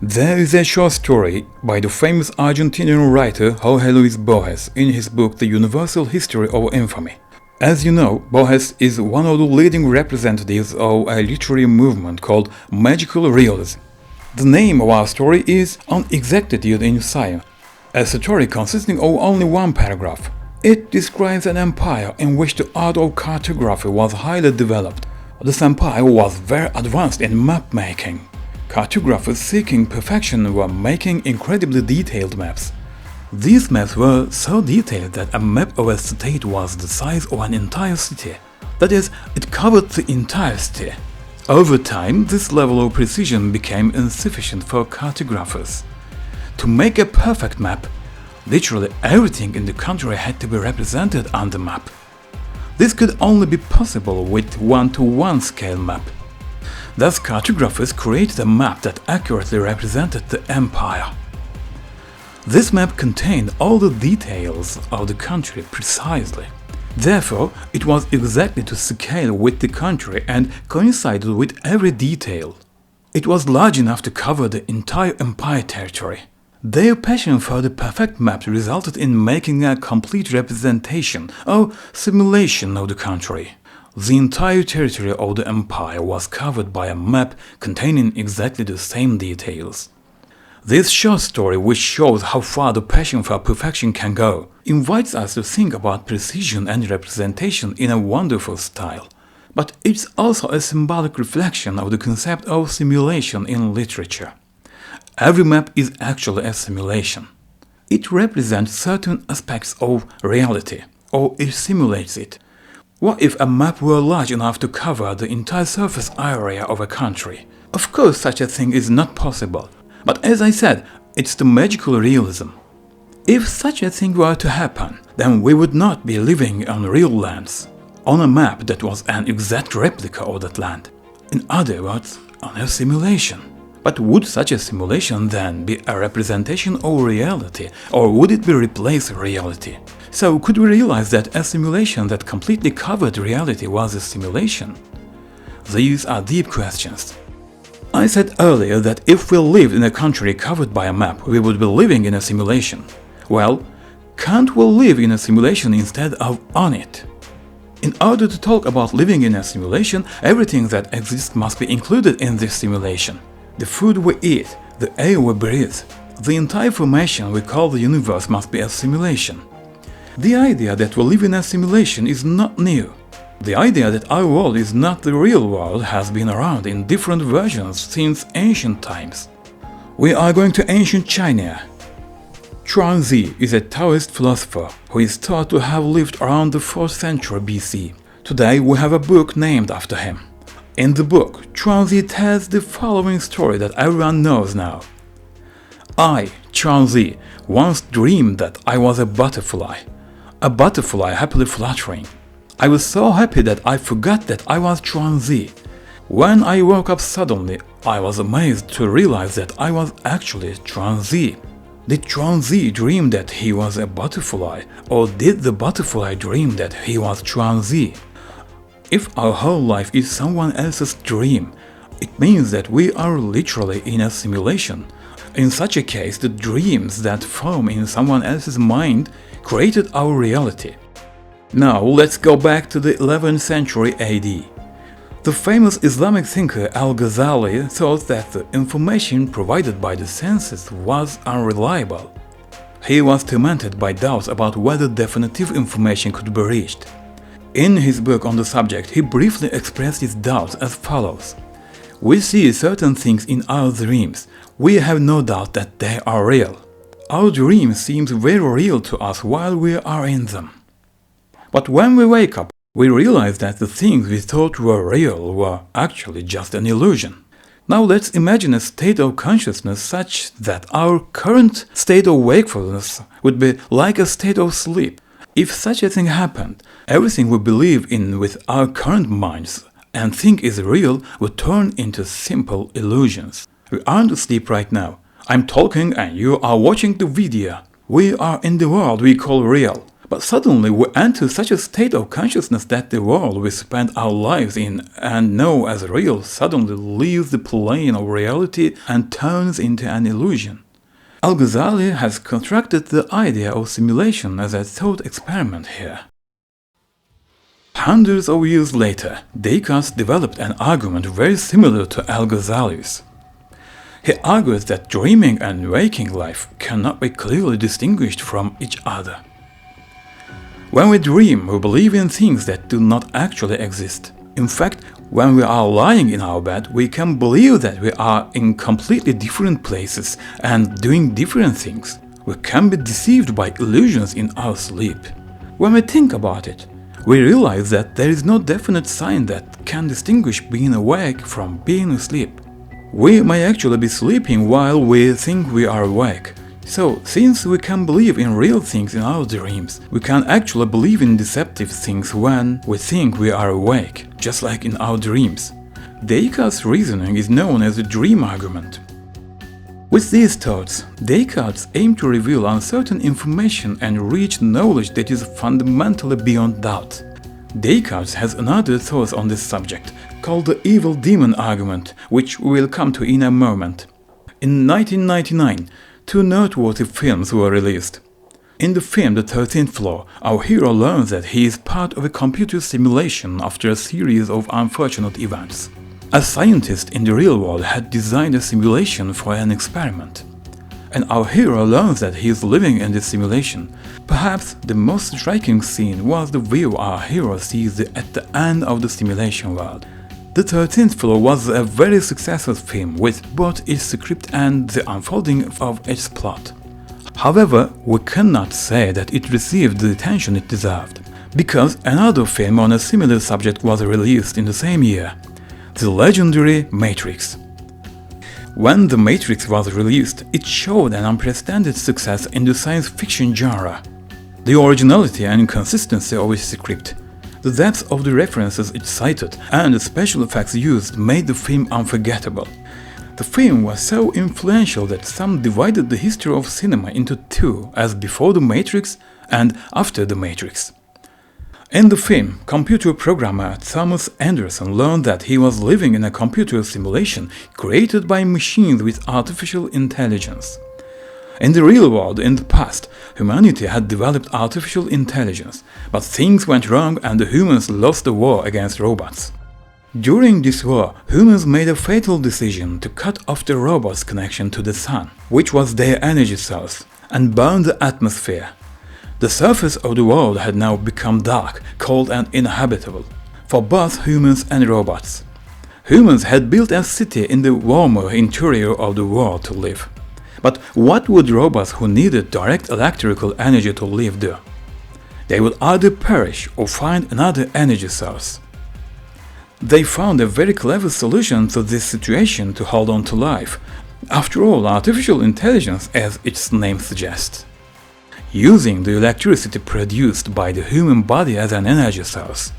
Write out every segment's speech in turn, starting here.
There is a short story by the famous Argentinian writer Jorge Luis Borges in his book The Universal History of Infamy. As you know, Borges is one of the leading representatives of a literary movement called magical realism. The name of our story is Inexactitude in Science, a story consisting of only one paragraph. It describes an empire in which the art of cartography was highly developed. This empire was very advanced in map making. Cartographers seeking perfection were making incredibly detailed maps. These maps were so detailed that a map of a state was the size of an entire city. That is, it covered the entire city. Over time, this level of precision became insufficient for cartographers. To make a perfect map, literally everything in the country had to be represented on the map. This could only be possible with one-to-one scale map. Thus, cartographers created a map that accurately represented the empire. This map contained all the details of the country precisely. Therefore, it was exactly to scale with the country and coincided with every detail. It was large enough to cover the entire empire territory. Their passion for the perfect map resulted in making a complete representation or simulation of the country. The entire territory of the empire was covered by a map containing exactly the same details. This short story, which shows how far the passion for perfection can go, invites us to think about precision and representation in a wonderful style. But it's also a symbolic reflection of the concept of simulation in literature. Every map is actually a simulation. It represents certain aspects of reality, or it simulates it. What if a map were large enough to cover the entire surface area of a country? Of course, such a thing is not possible. But as I said, it's the magical realism. If such a thing were to happen, then we would not be living on real lands, on a map that was an exact replica of that land. In other words, on a simulation. But would such a simulation then be a representation of reality, or would it be replace reality? So could we realize that a simulation that completely covered reality was a simulation? These are deep questions. I said earlier that if we lived in a country covered by a map, we would be living in a simulation. Well, can't we live in a simulation instead of on it? In order to talk about living in a simulation, everything that exists must be included in this simulation. The food we eat, the air we breathe, the entire formation we call the universe must be a simulation. The idea that we live in a simulation is not new. The idea that our world is not the real world has been around in different versions since ancient times. We are going to ancient China. Chuang Tse is a Taoist philosopher who is thought to have lived around the 4th century BC. Today we have a book named after him. In the book, Chuang Tse tells the following story that everyone knows now. I, Chuang Tse, once dreamed that I was a butterfly happily fluttering. I was so happy that I forgot that I was Chuang Tse. When I woke up suddenly, I was amazed to realize that I was actually Chuang Tse. Did Chuang Tse dream that he was a butterfly, or did the butterfly dream that he was Chuang Tse? If our whole life is someone else's dream, it means that we are literally in a simulation. In such a case, the dreams that form in someone else's mind created our reality. Now let's go back to the 11th century AD. The famous Islamic thinker Al-Ghazali thought that the information provided by the senses was unreliable. He was tormented by doubts about whether definitive information could be reached. In his book on the subject, he briefly expressed his doubts as follows. We see certain things in our dreams. We have no doubt that they are real. Our dreams seem very real to us while we are in them. But when we wake up, we realize that the things we thought were real were actually just an illusion. Now let's imagine a state of consciousness such that our current state of wakefulness would be like a state of sleep. If such a thing happened, everything we believe in with our current minds and think is real would turn into simple illusions. We aren't asleep right now. I'm talking and you are watching the video. We are in the world we call real. But suddenly we enter such a state of consciousness that the world we spend our lives in and know as real suddenly leaves the plane of reality and turns into an illusion. Al-Ghazali has constructed the idea of simulation as a thought experiment here. Hundreds of years later, Descartes developed an argument very similar to Al-Ghazali's. He argues that dreaming and waking life cannot be clearly distinguished from each other. When we dream, we believe in things that do not actually exist. In fact, when we are lying in our bed, we can believe that we are in completely different places and doing different things. We can be deceived by illusions in our sleep. When we think about it, we realize that there is no definite sign that can distinguish being awake from being asleep. We may actually be sleeping while we think we are awake. So, since we can believe in real things in our dreams, we can actually believe in deceptive things when we think we are awake, just like in our dreams. Descartes' reasoning is known as the dream argument. With these thoughts, Descartes aimed to reveal uncertain information and reach knowledge that is fundamentally beyond doubt. Descartes has another thought on this subject, called the evil demon argument, which we will come to in a moment. In 1999, two noteworthy films were released. In the film The 13th Floor, our hero learns that he is part of a computer simulation after a series of unfortunate events. A scientist in the real world had designed a simulation for an experiment, and our hero learns that he is living in this simulation. Perhaps the most striking scene was the view our hero sees at the end of the simulation world. The 13th Floor was a very successful film with both its script and the unfolding of its plot. However, we cannot say that it received the attention it deserved, because another film on a similar subject was released in the same year, the legendary Matrix. When The Matrix was released, it showed an unprecedented success in the science fiction genre. The originality and consistency of its script, the depth of the references it cited, and the special effects used made the film unforgettable. The film was so influential that some divided the history of cinema into two, as before The Matrix and after The Matrix. In the film, computer programmer Thomas Anderson learned that he was living in a computer simulation created by machines with artificial intelligence. In the real world, in the past, humanity had developed artificial intelligence, but things went wrong and the humans lost the war against robots. During this war, humans made a fatal decision to cut off the robots' connection to the sun, which was their energy source, and burn the atmosphere. The surface of the world had now become dark, cold and uninhabitable, for both humans and robots. Humans had built a city in the warmer interior of the world to live. But what would robots who needed direct electrical energy to live do? They would either perish or find another energy source. They found a very clever solution to this situation to hold on to life. After all, artificial intelligence, as its name suggests. Using the electricity produced by the human body as an energy source,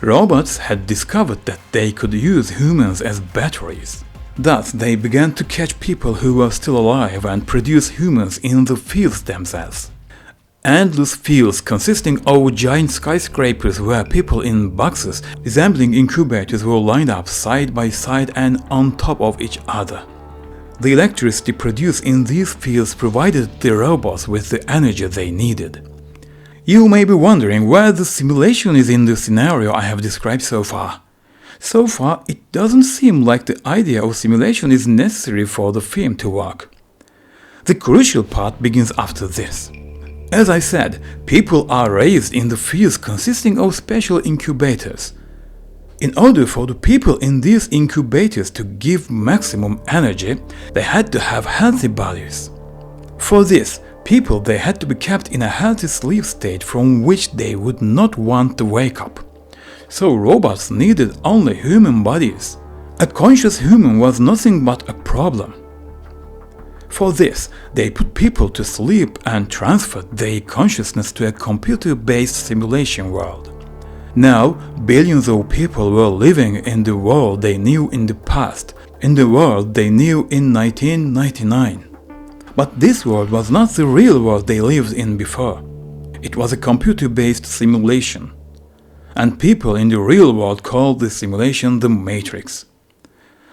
robots had discovered that they could use humans as batteries. Thus, they began to catch people who were still alive and produce humans in the fields themselves. Endless fields consisting of giant skyscrapers where people in boxes resembling incubators were lined up side by side and on top of each other. The electricity produced in these fields provided the robots with the energy they needed. You may be wondering where the simulation is in the scenario I have described so far. So far, it doesn't seem like the idea of simulation is necessary for the film to work. The crucial part begins after this. As I said, people are raised in the fields consisting of special incubators. In order for the people in these incubators to give maximum energy, they had to have healthy bodies. For this, they had to be kept in a healthy sleep state from which they would not want to wake up. So robots needed only human bodies. A conscious human was nothing but a problem. For this, they put people to sleep and transferred their consciousness to a computer-based simulation world. Now, billions of people were living in the world they knew in the past, in the world they knew in 1999. But this world was not the real world they lived in before. It was a computer-based simulation. And people in the real world called this simulation the Matrix.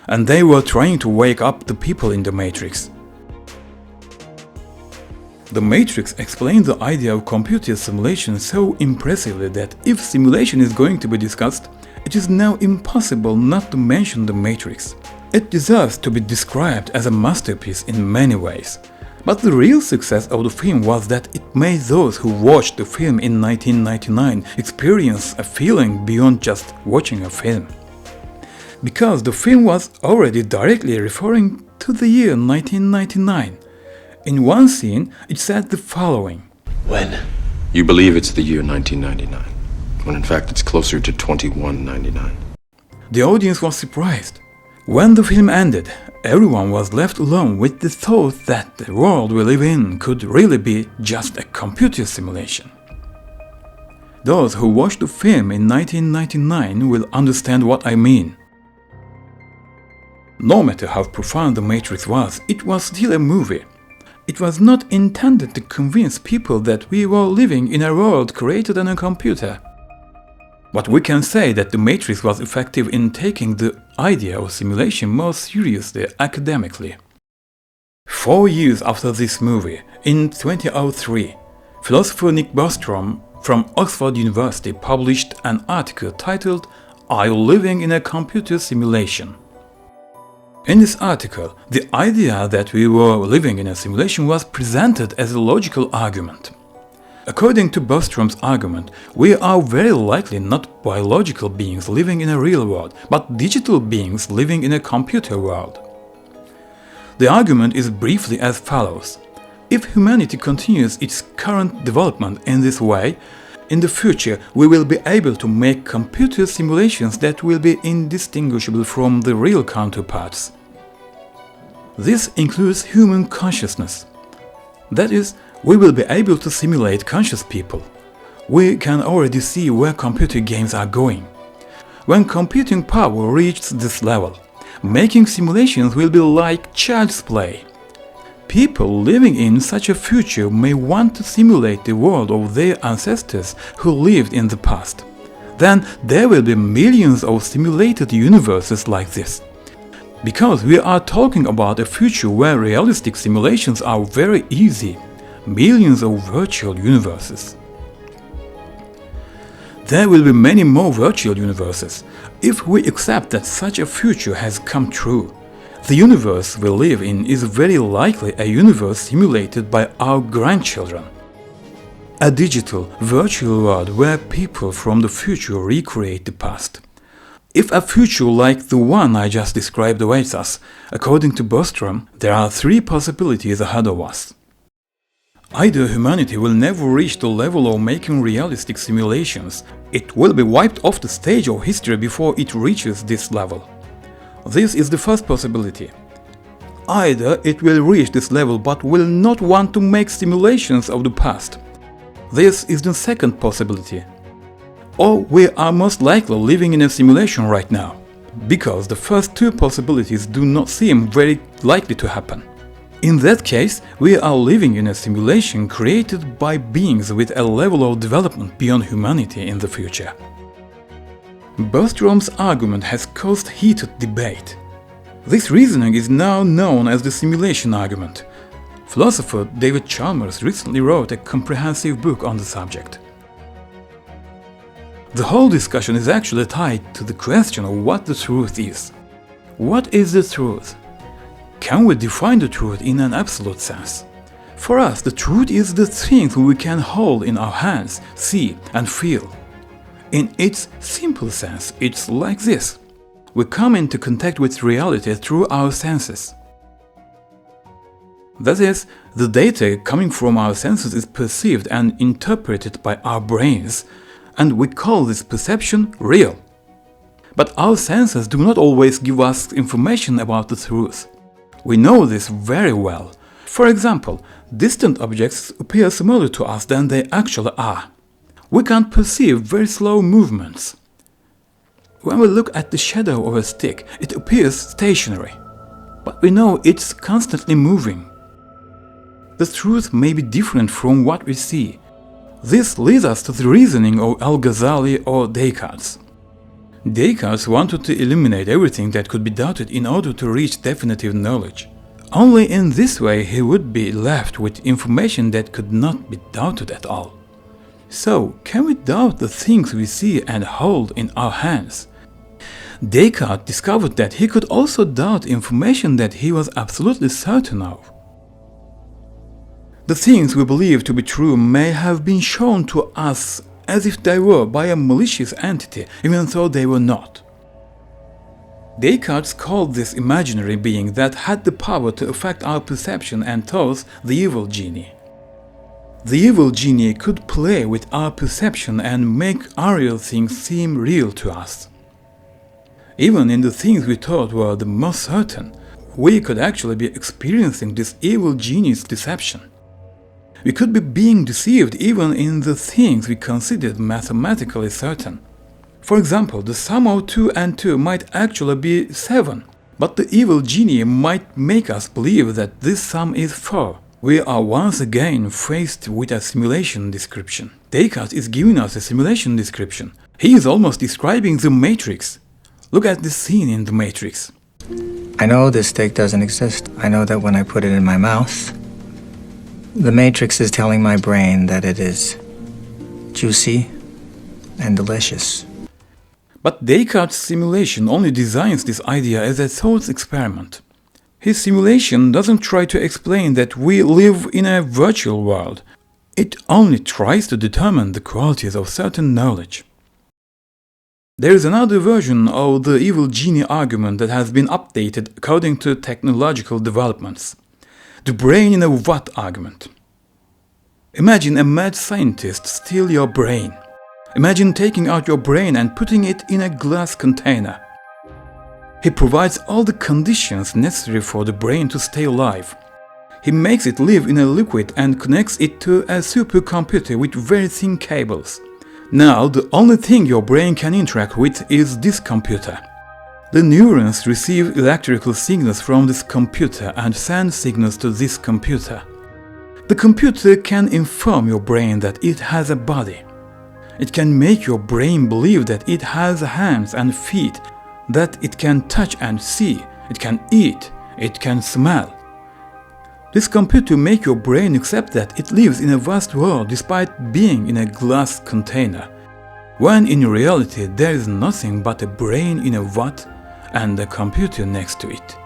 And they were trying to wake up the people in the Matrix. The Matrix explained the idea of computer simulation so impressively that if simulation is going to be discussed, it is now impossible not to mention the Matrix. It deserves to be described as a masterpiece in many ways. But the real success of the film was that it made those who watched the film in 1999 experience a feeling beyond just watching a film. Because the film was already directly referring to the year 1999. In one scene, it said the following. When? You believe it's the year 1999, when in fact it's closer to 2199. The audience was surprised. When the film ended, everyone was left alone with the thought that the world we live in could really be just a computer simulation. Those who watched the film in 1999 will understand what I mean. No matter how profound The Matrix was, it was still a movie. It was not intended to convince people that we were living in a world created on a computer. But we can say that The Matrix was effective in taking the idea of simulation more seriously academically. 4 years after this movie, in 2003, philosopher Nick Bostrom from Oxford University published an article titled "Are You Living in a Computer Simulation?" In this article, the idea that we were living in a simulation was presented as a logical argument. According to Bostrom's argument, we are very likely not biological beings living in a real world, but digital beings living in a computer world. The argument is briefly as follows. If humanity continues its current development in this way, in the future we will be able to make computer simulations that will be indistinguishable from the real counterparts. This includes human consciousness. That is, we will be able to simulate conscious people. We can already see where computer games are going. When computing power reaches this level, making simulations will be like child's play. People living in such a future may want to simulate the world of their ancestors who lived in the past. Then there will be millions of simulated universes like this. Because we are talking about a future where realistic simulations are very easy. Millions of virtual universes. There will be many more virtual universes. If we accept that such a future has come true, the universe we live in is very likely a universe simulated by our grandchildren. A digital, virtual world where people from the future recreate the past. If a future like the one I just described awaits us, according to Bostrom, there are 3 possibilities ahead of us. Either humanity will never reach the level of making realistic simulations, it will be wiped off the stage of history before it reaches this level. This is the first possibility. Either it will reach this level but will not want to make simulations of the past. This is the second possibility. Or we are most likely living in a simulation right now, because the first 2 possibilities do not seem very likely to happen. In that case, we are living in a simulation created by beings with a level of development beyond humanity in the future. Bostrom's argument has caused heated debate. This reasoning is now known as the simulation argument. Philosopher David Chalmers recently wrote a comprehensive book on the subject. The whole discussion is actually tied to the question of what the truth is. What is the truth? Can we define the truth in an absolute sense? For us, the truth is the things we can hold in our hands, see and feel. In its simple sense, it's like this. We come into contact with reality through our senses. That is, the data coming from our senses is perceived and interpreted by our brains, and we call this perception real. But our senses do not always give us information about the truth. We know this very well. For example, distant objects appear smaller to us than they actually are. We can perceive very slow movements. When we look at the shadow of a stick, it appears stationary. But we know it's constantly moving. The truth may be different from what we see. This leads us to the reasoning of Al-Ghazali or Descartes. Descartes wanted to eliminate everything that could be doubted in order to reach definitive knowledge. Only in this way he would be left with information that could not be doubted at all. So, can we doubt the things we see and hold in our hands? Descartes discovered that he could also doubt information that he was absolutely certain of. The things we believe to be true may have been shown to us as if they were by a malicious entity, even though they were not. Descartes called this imaginary being that had the power to affect our perception and thoughts the evil genie. The evil genie could play with our perception and make unreal things seem real to us. Even in the things we thought were the most certain, we could actually be experiencing this evil genie's deception. We could be being deceived even in the things we considered mathematically certain. For example, the sum of 2 and 2 might actually be 7, but the evil genie might make us believe that this sum is 4. We are once again faced with a simulation description. Descartes is giving us a simulation description. He is almost describing the Matrix. Look at this scene in the Matrix. I know this steak doesn't exist. I know that when I put it in my mouth, the Matrix is telling my brain that it is juicy and delicious. But Descartes' simulation only designs this idea as a thought experiment. His simulation doesn't try to explain that we live in a virtual world. It only tries to determine the qualities of certain knowledge. There is another version of the evil genie argument that has been updated according to technological developments. The brain in a what argument. Imagine a mad scientist steal your brain. Imagine taking out your brain and putting it in a glass container. He provides all the conditions necessary for the brain to stay alive. He makes it live in a liquid and connects it to a supercomputer with very thin cables. Now, the only thing your brain can interact with is this computer. The neurons receive electrical signals from this computer and send signals to this computer. The computer can inform your brain that it has a body. It can make your brain believe that it has hands and feet, that it can touch and see, it can eat, it can smell. This computer makes your brain accept that it lives in a vast world despite being in a glass container, when in reality there is nothing but a brain in a vat and a computer next to it.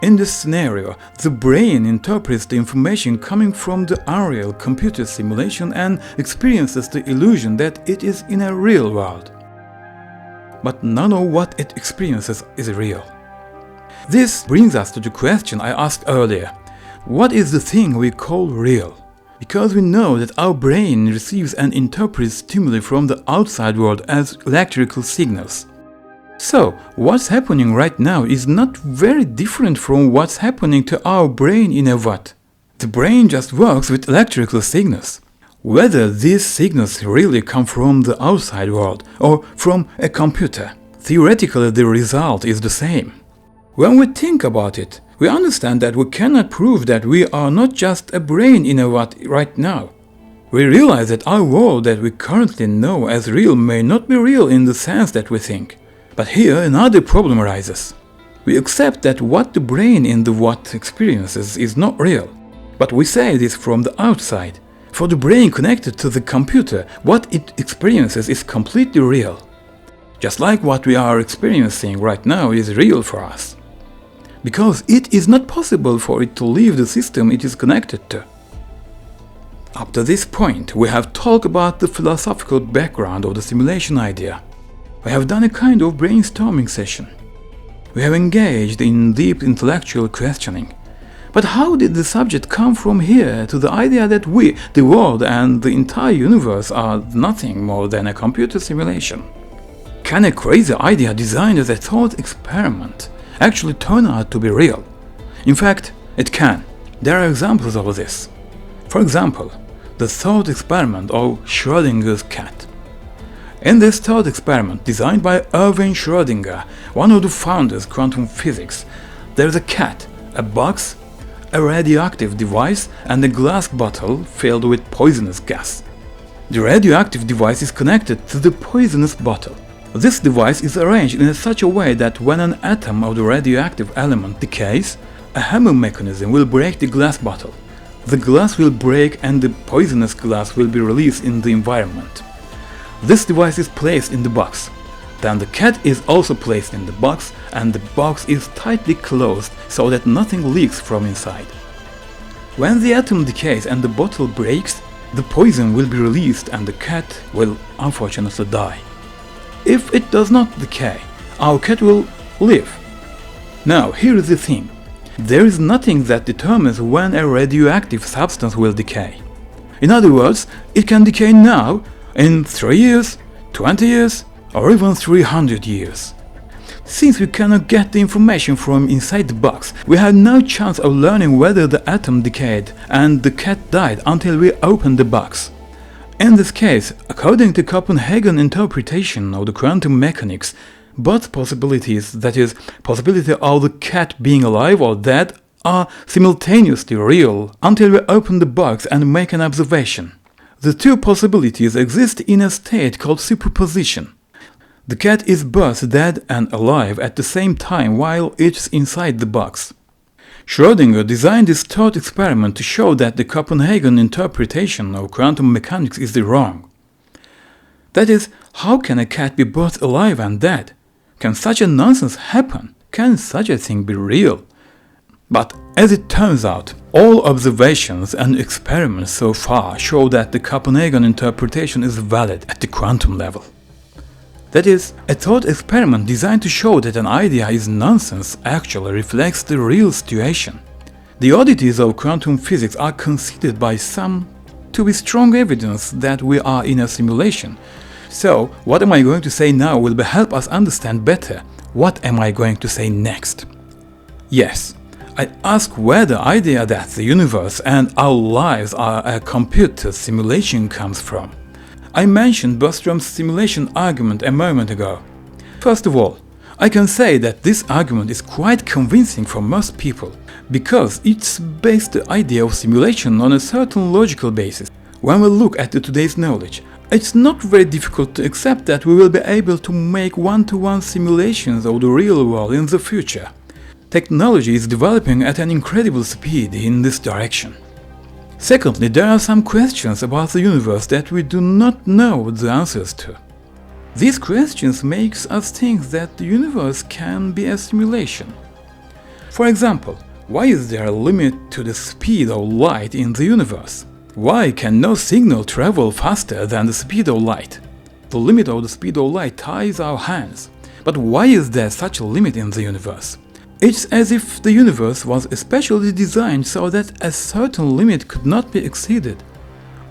In this scenario, the brain interprets the information coming from the unreal computer simulation and experiences the illusion that it is in a real world. But none of what it experiences is real. This brings us to the question I asked earlier. What is the thing we call real? Because we know that our brain receives and interprets stimuli from the outside world as electrical signals. So, what's happening right now is not very different from what's happening to our brain in a vat. The brain just works with electrical signals. Whether these signals really come from the outside world or from a computer, theoretically the result is the same. When we think about it, we understand that we cannot prove that we are not just a brain in a vat right now. We realize that our world that we currently know as real may not be real in the sense that we think. But here another problem arises. We accept that what the brain in the vat experiences is not real, but we say this from the outside. For the brain connected to the computer, what it experiences is completely real. Just like what we are experiencing right now is real for us. Because it is not possible for it to leave the system it is connected to. Up to this point, we have talked about the philosophical background of the simulation idea. We have done a kind of brainstorming session. We have engaged in deep intellectual questioning. But how did the subject come from here to the idea that we, the world and the entire universe are nothing more than a computer simulation? Can a crazy idea designed as a thought experiment actually turn out to be real? In fact, it can. There are examples of this. For example, the thought experiment of Schrödinger's cat. In this thought experiment, designed by Erwin Schrödinger, one of the founders of quantum physics, there is a cat, a box, a radioactive device and a glass bottle filled with poisonous gas. The radioactive device is connected to the poisonous bottle. This device is arranged in such a way that when an atom of the radioactive element decays, a hammer mechanism will break the glass bottle. The glass will break and the poisonous glass will be released in the environment. This device is placed in the box. Then the cat is also placed in the box, and the box is tightly closed so that nothing leaks from inside. When the atom decays and the bottle breaks, the poison will be released and the cat will unfortunately die. If it does not decay, our cat will live. Now, here is the thing. There is nothing that determines when a radioactive substance will decay. In other words, it can decay now, in 3 years, 20 years, or even 300 years. Since we cannot get the information from inside the box, we have no chance of learning whether the atom decayed and the cat died until we open the box. In this case, according to Copenhagen interpretation of the quantum mechanics, both possibilities, that is, possibility of the cat being alive or dead, are simultaneously real until we open the box and make an observation. The two possibilities exist in a state called superposition. The cat is both dead and alive at the same time while it's inside the box. Schrödinger designed this thought experiment to show that the Copenhagen interpretation of quantum mechanics is wrong. That is, how can a cat be both alive and dead? Can such a nonsense happen? Can such a thing be real? But as it turns out, all observations and experiments so far show that the Copenhagen interpretation is valid at the quantum level. That is, a thought experiment designed to show that an idea is nonsense actually reflects the real situation. The oddities of quantum physics are considered by some to be strong evidence that we are in a simulation. So, what am I going to say now will help us understand better what am I going to say next. Yes, I ask where the idea that the universe and our lives are a computer simulation comes from. I mentioned Bostrom's simulation argument a moment ago. First of all, I can say that this argument is quite convincing for most people, because it's based the idea of simulation on a certain logical basis. When we look at today's knowledge, it's not very difficult to accept that we will be able to make one-to-one simulations of the real world in the future. Technology is developing at an incredible speed in this direction. Secondly, there are some questions about the universe that we do not know the answers to. These questions make us think that the universe can be a simulation. For example, why is there a limit to the speed of light in the universe? Why can no signal travel faster than the speed of light? The limit of the speed of light ties our hands. But why is there such a limit in the universe? It's as if the universe was especially designed so that a certain limit could not be exceeded.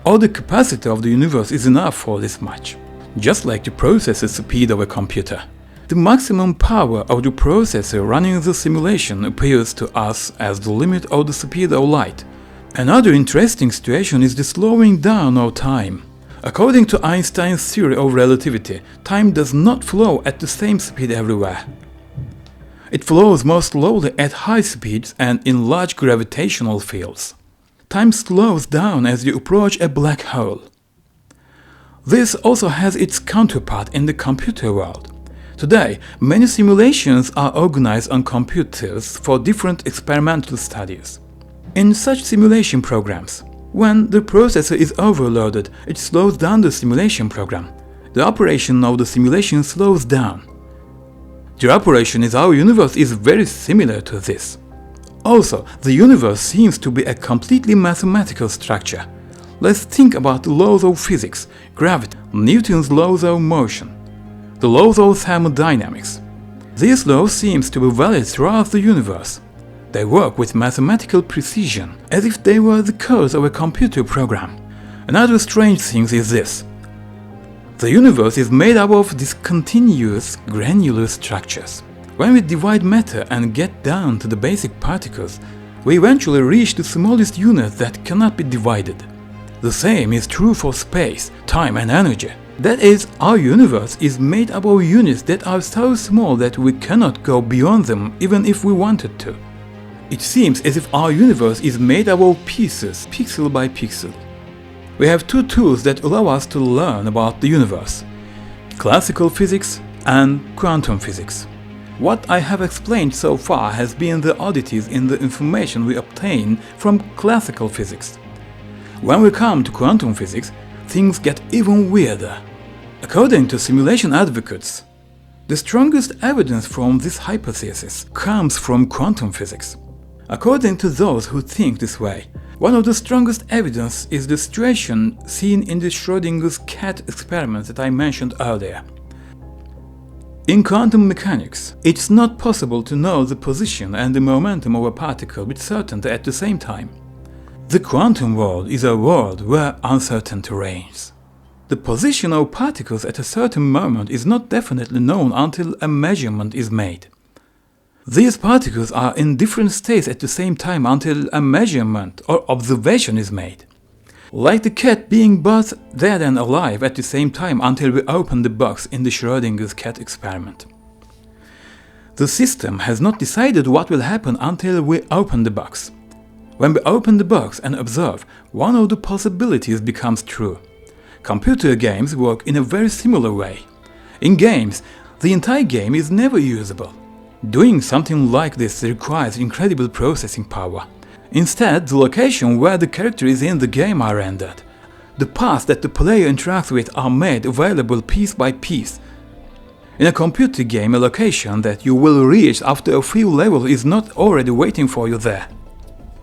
Or the capacity of the universe is enough for this much, just like the processor speed of a computer. The maximum power of the processor running the simulation appears to us as the limit of the speed of light. Another interesting situation is the slowing down of time. According to Einstein's theory of relativity, time does not flow at the same speed everywhere. It flows more slowly at high speeds and in large gravitational fields. Time slows down as you approach a black hole. This also has its counterpart in the computer world. Today, many simulations are organized on computers for different experimental studies. In such simulation programs, when the processor is overloaded, it slows down the simulation program. The operation of the simulation slows down. The operation in our universe is very similar to this. Also, the universe seems to be a completely mathematical structure. Let's think about the laws of physics, gravity, Newton's laws of motion, the laws of thermodynamics. These laws seem to be valid throughout the universe. They work with mathematical precision, as if they were the code of a computer program. Another strange thing is this. The universe is made up of discontinuous, granular structures. When we divide matter and get down to the basic particles, we eventually reach the smallest unit that cannot be divided. The same is true for space, time and energy. That is, our universe is made up of units that are so small that we cannot go beyond them even if we wanted to. It seems as if our universe is made up of pieces, pixel by pixel. We have two tools that allow us to learn about the universe: classical physics and quantum physics. What I have explained so far has been the oddities in the information we obtain from classical physics. When we come to quantum physics, things get even weirder. According to simulation advocates, the strongest evidence from this hypothesis comes from quantum physics. According to those who think this way, one of the strongest evidence is the situation seen in the Schrödinger's cat experiment that I mentioned earlier. In quantum mechanics, it's not possible to know the position and the momentum of a particle with certainty at the same time. The quantum world is a world where uncertainty reigns. The position of particles at a certain moment is not definitely known until a measurement is made. These particles are in different states at the same time until a measurement or observation is made. Like the cat being both dead and alive at the same time until we open the box in the Schrödinger's cat experiment. The system has not decided what will happen until we open the box. When we open the box and observe, one of the possibilities becomes true. Computer games work in a very similar way. In games, the entire game is never usable. Doing something like this requires incredible processing power. Instead, the location where the character is in the game are rendered. The paths that the player interacts with are made available piece by piece. In a computer game, a location that you will reach after a few levels is not already waiting for you there.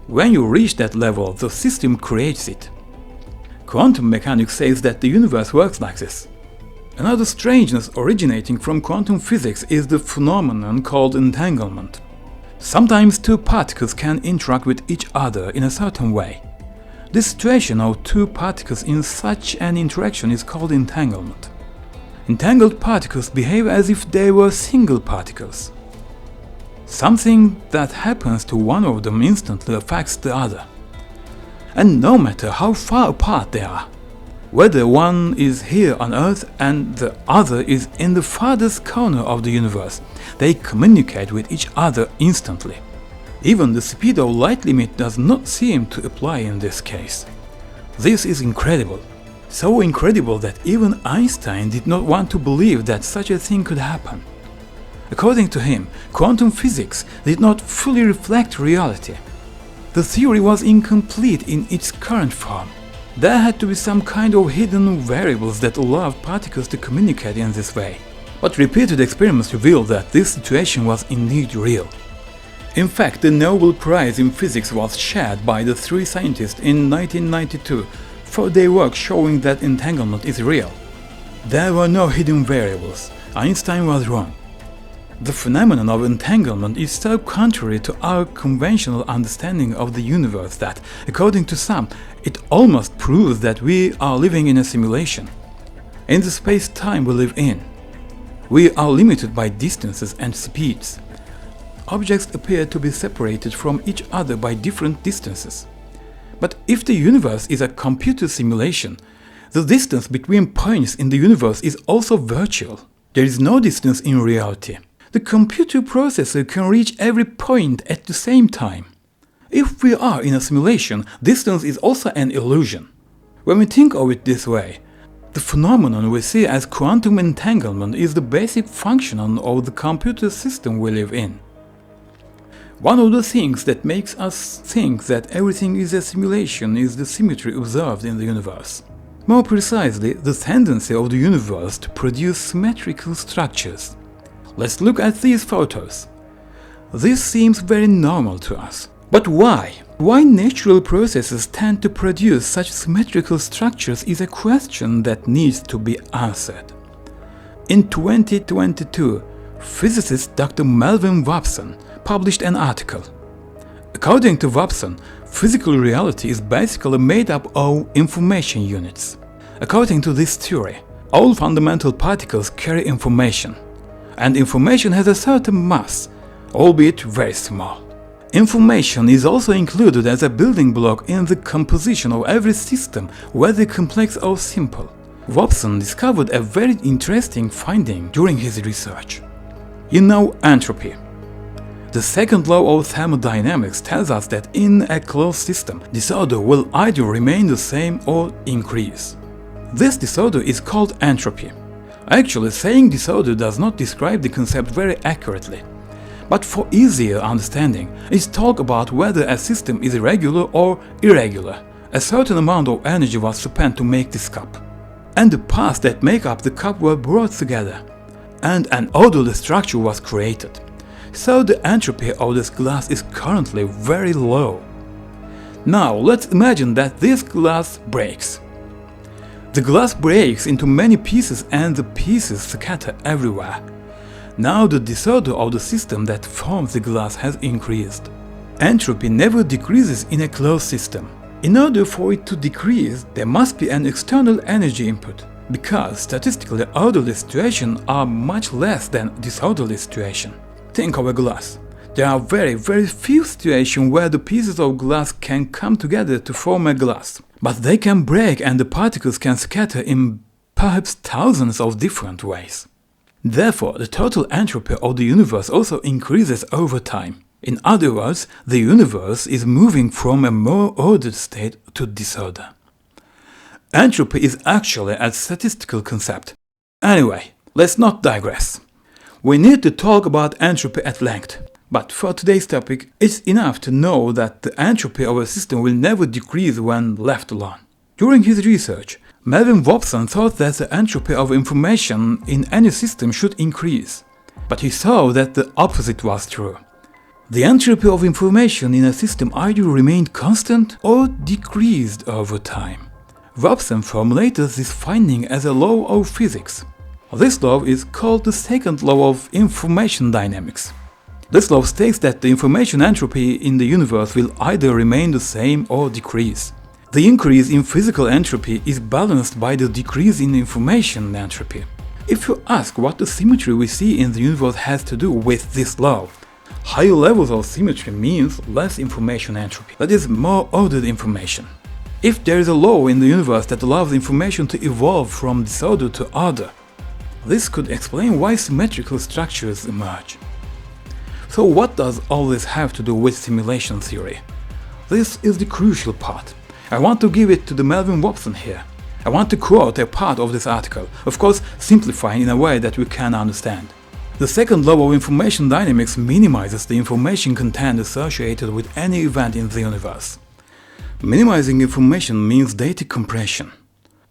When you reach that level, the system creates it. Quantum mechanics says that the universe works like this. Another strangeness originating from quantum physics is the phenomenon called entanglement. Sometimes two particles can interact with each other in a certain way. This situation of two particles in such an interaction is called entanglement. Entangled particles behave as if they were single particles. Something that happens to one of them instantly affects the other. And no matter how far apart they are, whether one is here on Earth and the other is in the farthest corner of the universe, they communicate with each other instantly. Even the speed of light limit does not seem to apply in this case. This is incredible. So incredible that even Einstein did not want to believe that such a thing could happen. According to him, quantum physics did not fully reflect reality. The theory was incomplete in its current form. There had to be some kind of hidden variables that allowed particles to communicate in this way. But repeated experiments revealed that this situation was indeed real. In fact, the Nobel Prize in Physics was shared by the three scientists in 1992 for their work showing that entanglement is real. There were no hidden variables. Einstein was wrong. The phenomenon of entanglement is so contrary to our conventional understanding of the universe that, according to some, it almost proves that we are living in a simulation. In the space-time we live in, we are limited by distances and speeds. Objects appear to be separated from each other by different distances. But if the universe is a computer simulation, the distance between points in the universe is also virtual. There is no distance in reality. The computer processor can reach every point at the same time. If we are in a simulation, distance is also an illusion. When we think of it this way, the phenomenon we see as quantum entanglement is the basic function of the computer system we live in. One of the things that makes us think that everything is a simulation is the symmetry observed in the universe. More precisely, the tendency of the universe to produce symmetrical structures. Let's look at these photos. This seems very normal to us. But why? Why natural processes tend to produce such symmetrical structures is a question that needs to be answered. In 2022, physicist Dr. Melvin Vopson published an article. According to Vopson, physical reality is basically made up of information units. According to this theory, all fundamental particles carry information. And information has a certain mass, albeit very small. Information is also included as a building block in the composition of every system, whether complex or simple. Vopson discovered a very interesting finding during his research. You know entropy. The second law of thermodynamics tells us that in a closed system, disorder will either remain the same or increase. This disorder is called entropy. Actually, saying disorder does not describe the concept very accurately. But for easier understanding, let's talk about whether a system is regular or irregular. A certain amount of energy was spent to make this cup, and the parts that make up the cup were brought together, and an orderly structure was created. So the entropy of this glass is currently very low. Now let's imagine that this glass breaks. The glass breaks into many pieces and the pieces scatter everywhere. Now the disorder of the system that forms the glass has increased. Entropy never decreases in a closed system. In order for it to decrease, there must be an external energy input, because statistically orderly situations are much less than disorderly situations. Think of a glass. There are very few situations where the pieces of glass can come together to form a glass. But they can break and the particles can scatter in perhaps thousands of different ways. Therefore, the total entropy of the universe also increases over time. In other words, the universe is moving from a more ordered state to disorder. Entropy is actually a statistical concept. Anyway, let's not digress. We need to talk about entropy at length, but for today's topic, it's enough to know that the entropy of a system will never decrease when left alone. During his research, Melvin Vopson thought that the entropy of information in any system should increase, but he saw that the opposite was true. The entropy of information in a system either remained constant or decreased over time. Vopson formulated this finding as a law of physics. This law is called the second law of information dynamics. This law states that the information entropy in the universe will either remain the same or decrease. The increase in physical entropy is balanced by the decrease in information entropy. If you ask what the symmetry we see in the universe has to do with this law, higher levels of symmetry means less information entropy, that is, more ordered information. If there is a law in the universe that allows information to evolve from disorder to order, this could explain why symmetrical structures emerge. So what does all this have to do with simulation theory? This is the crucial part. I want to give it to the Melvin Vopson here. I want to quote a part of this article, of course simplifying in a way that we can understand. The second law of information dynamics minimizes the information content associated with any event in the universe. Minimizing information means data compression.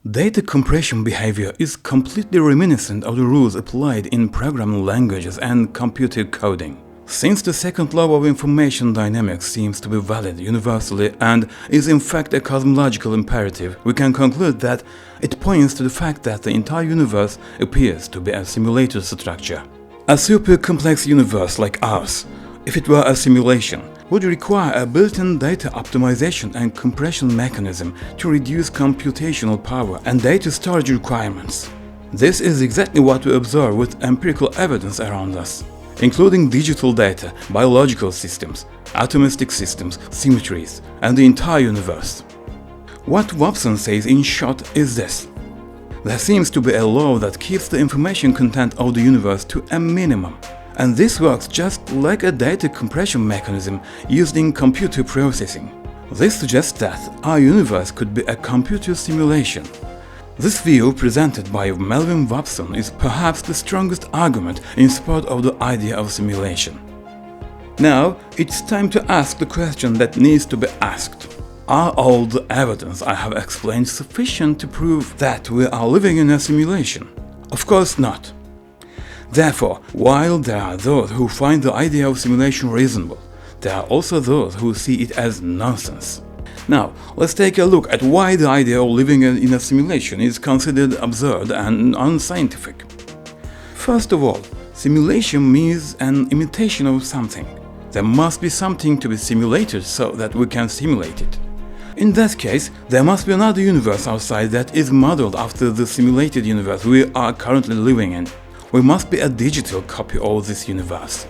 Data compression behavior is completely reminiscent of the rules applied in programming languages and computer coding. Since the second law of information dynamics seems to be valid universally and is in fact a cosmological imperative, we can conclude that it points to the fact that the entire universe appears to be a simulated structure. A super-complex universe like ours, if it were a simulation, would require a built-in data optimization and compression mechanism to reduce computational power and data storage requirements. This is exactly what we observe with empirical evidence around us, including digital data, biological systems, atomistic systems, symmetries, and the entire universe. What Vopson says in short is this: there seems to be a law that keeps the information content of the universe to a minimum. And this works just like a data compression mechanism used in computer processing. This suggests that our universe could be a computer simulation. This view presented by Melvin Vopson is perhaps the strongest argument in support of the idea of simulation. Now, it's time to ask the question that needs to be asked. Are all the evidence I have explained sufficient to prove that we are living in a simulation? Of course not. Therefore, while there are those who find the idea of simulation reasonable, there are also those who see it as nonsense. Now, let's take a look at why the idea of living in a simulation is considered absurd and unscientific. First of all, simulation means an imitation of something. There must be something to be simulated so that we can simulate it. In that case, there must be another universe outside that is modeled after the simulated universe we are currently living in. We must be a digital copy of this universe.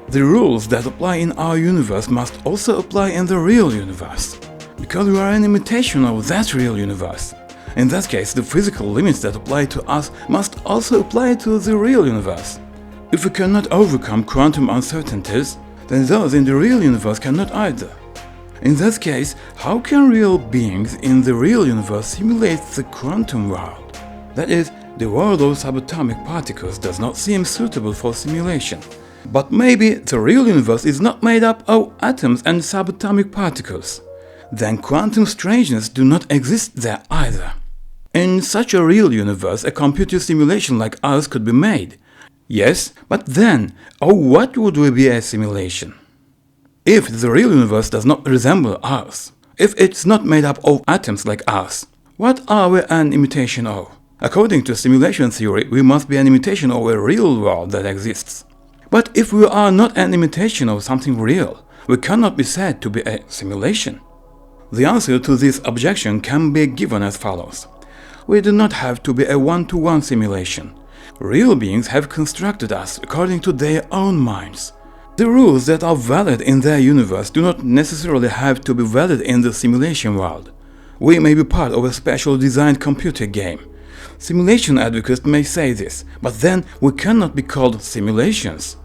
The rules that apply in our universe must also apply in the real universe, because we are an imitation of that real universe. In that case, the physical limits that apply to us must also apply to the real universe. If we cannot overcome quantum uncertainties, then those in the real universe cannot either. In that case, how can real beings in the real universe simulate the quantum world? That is, the world of subatomic particles does not seem suitable for simulation. But maybe the real universe is not made up of atoms and subatomic particles. Then quantum strangeness do not exist there either. In such a real universe, a computer simulation like ours could be made. Yes, but then, what would be a simulation? If the real universe does not resemble ours, if it's not made up of atoms like ours, what are we an imitation of? According to simulation theory, we must be an imitation of a real world that exists. But if we are not an imitation of something real, we cannot be said to be a simulation. The answer to this objection can be given as follows. We do not have to be a one-to-one simulation. Real beings have constructed us according to their own minds. The rules that are valid in their universe do not necessarily have to be valid in the simulation world. We may be part of a special designed computer game. Simulation advocates may say this, but then we cannot be called simulations.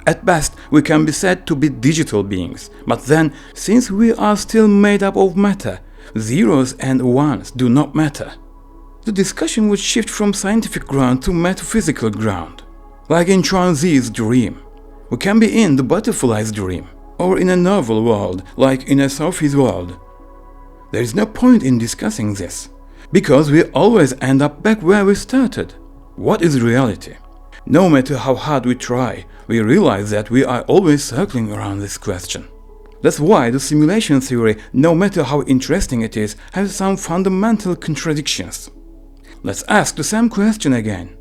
At best, we can be said to be digital beings, but then, since we are still made up of matter, zeros and ones do not matter. The discussion would shift from scientific ground to metaphysical ground. Like in Chuang Tse's dream. We can be in the butterfly's dream, or in a novel world, like in a Sophie's world. There is no point in discussing this, because we always end up back where we started. What is reality? No matter how hard we try, we realize that we are always circling around this question. That's why the simulation theory, no matter how interesting it is, has some fundamental contradictions. Let's ask the same question again.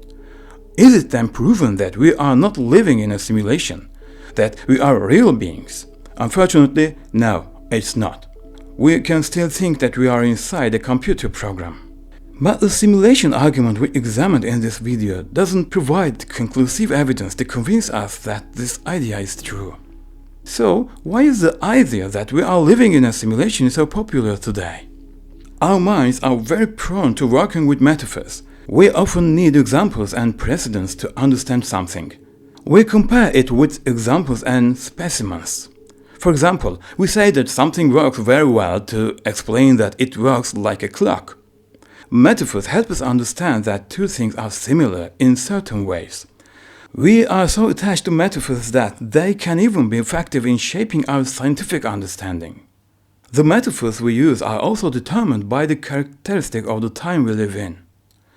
Is it then proven that we are not living in a simulation? That we are real beings? Unfortunately, no, it's not. We can still think that we are inside a computer program. But the simulation argument we examined in this video doesn't provide conclusive evidence to convince us that this idea is true. So, why is the idea that we are living in a simulation so popular today? Our minds are very prone to working with metaphors. We often need examples and precedents to understand something. We compare it with examples and specimens. For example, we say that something works very well to explain that it works like a clock. Metaphors help us understand that two things are similar in certain ways. We are so attached to metaphors that they can even be effective in shaping our scientific understanding. The metaphors we use are also determined by the characteristic of the time we live in.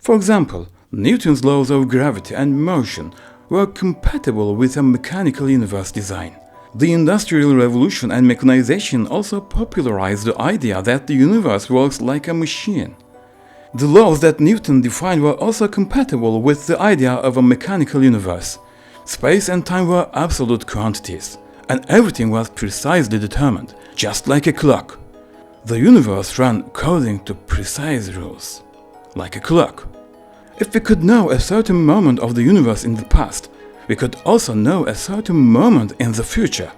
For example, Newton's laws of gravity and motion were compatible with a mechanical universe design. The Industrial Revolution and mechanization also popularized the idea that the universe works like a machine. The laws that Newton defined were also compatible with the idea of a mechanical universe. Space and time were absolute quantities, and everything was precisely determined, just like a clock. The universe ran according to precise rules, like a clock. If we could know a certain moment of the universe in the past, we could also know a certain moment in the future.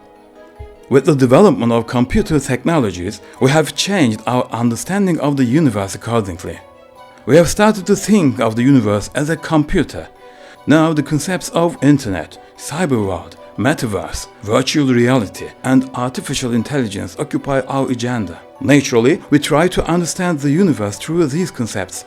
With the development of computer technologies, we have changed our understanding of the universe accordingly. We have started to think of the universe as a computer. Now the concepts of internet, cyberworld, metaverse, virtual reality, and artificial intelligence occupy our agenda. Naturally, we try to understand the universe through these concepts.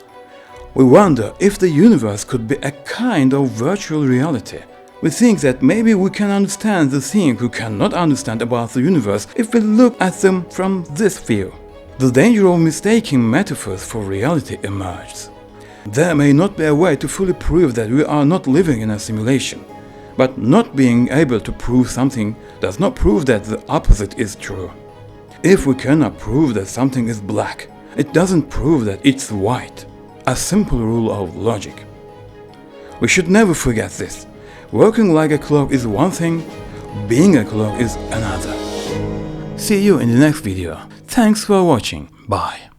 We wonder if the universe could be a kind of virtual reality. We think that maybe we can understand the thing we cannot understand about the universe if we look at them from this view. The danger of mistaking metaphors for reality emerges. There may not be a way to fully prove that we are not living in a simulation, but not being able to prove something does not prove that the opposite is true. If we cannot prove that something is black, it doesn't prove that it's white. A simple rule of logic. We should never forget this. Working like a clock is one thing, being a clock is another. See you in the next video. Thanks for watching. Bye.